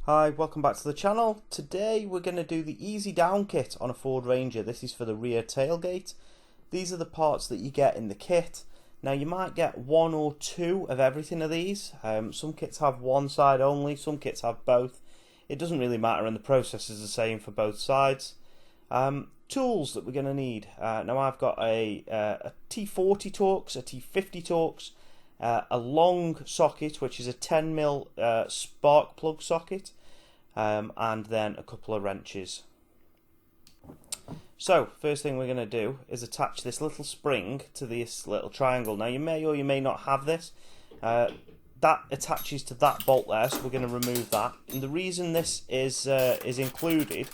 Hi, welcome back to the channel. Today we're going to do the easy down kit on a Ford Ranger. This is for the rear tailgate. These are the parts that you get in the kit. Now you might get one or two of everything of these. Some kits have one side only, some kits have both. It doesn't really matter, and the process is the same for both sides. Tools that we're going to need. Now I've got a T40 Torx, a T50 Torx, a long socket which is a 10mm spark plug socket, and then a couple of wrenches. So first thing we're going to do is attach this little spring to this little triangle. Now you may or you may not have this. That attaches to that bolt there, so we're going to remove that. And the reason this is included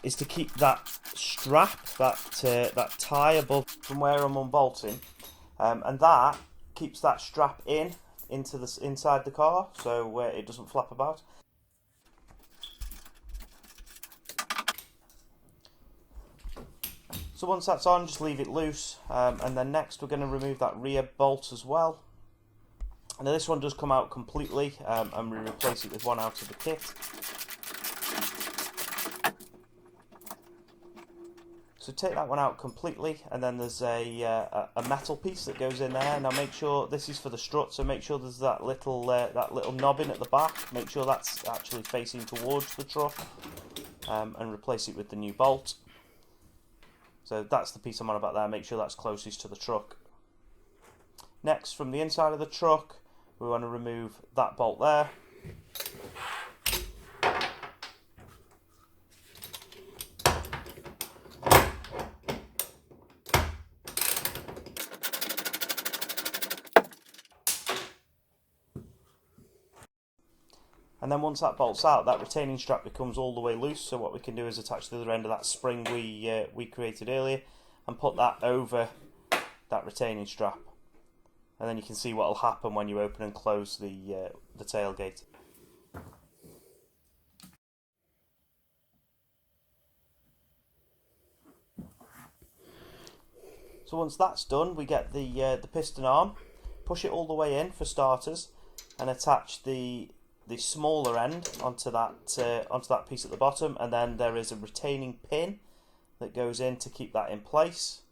is to keep that strap, that tie above from where I'm unbolting, and that keeps that strap into the inside the car, so it doesn't flap about. So once that's on, just leave it loose, and then next we're going to remove that rear bolt as well. Now this one does come out completely, and we replace it with one out of the kit. So take that one out completely, and then there's a metal piece that goes in there. Now make sure this is for the strut, so make sure there's that little knobbing at the back. Make sure that's actually facing towards the truck, and replace it with the new bolt. So that's the piece I'm on about there. Make sure that's closest to the truck. Next, from the inside of the truck, we want to remove that bolt there. And then once that bolt's out, that retaining strap becomes all the way loose, so what we can do is attach the other end of that spring we created earlier and put that over that retaining strap. And then you can see what will happen when you open and close the tailgate. So once that's done, we get the piston arm, push it all the way in for starters, and attach the smaller end onto that piece at the bottom, and then there is a retaining pin that goes in to keep that in place.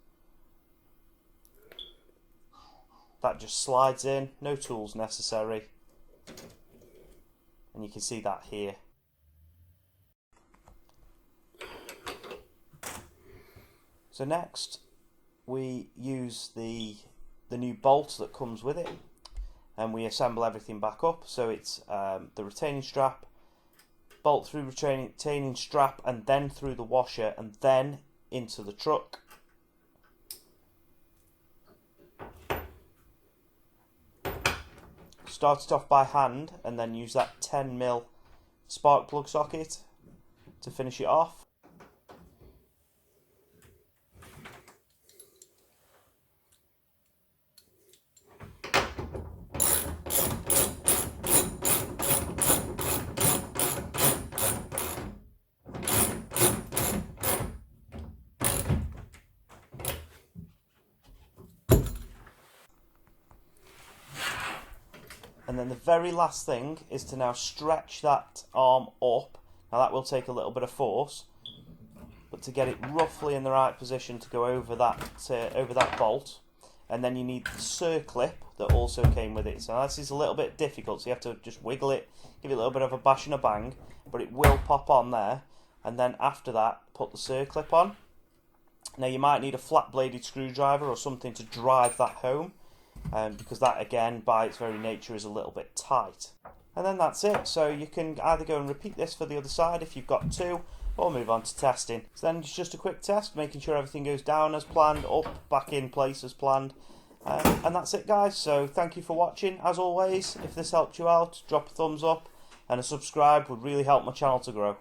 That just slides in, no tools necessary, and you can see that here. So next we use the new bolt that comes with it, and we assemble everything back up. So it's the retaining strap, bolt through retaining strap, and then through the washer, and then into the truck. Start it off by hand, and then use that 10mm spark plug socket to finish it off. And then the very last thing is to now stretch that arm up. Now that will take a little bit of force, but to get it roughly in the right position to go over that bolt. And then you need the circlip that also came with it. So this is a little bit difficult, so you have to just wiggle it, give it a little bit of a bash and a bang, but it will pop on there. And then after that, put the circlip on. Now you might need a flat bladed screwdriver or something to drive that home, because that again by its very nature is a little bit tight. And then that's it. So you can either go and repeat this for the other side if you've got two, or move on to testing. So then it's just a quick test, making sure everything goes down as planned, up, back in place as planned, and that's it guys. So thank you for watching. As always, if this helped you out, drop a thumbs up, and a subscribe would really help my channel to grow.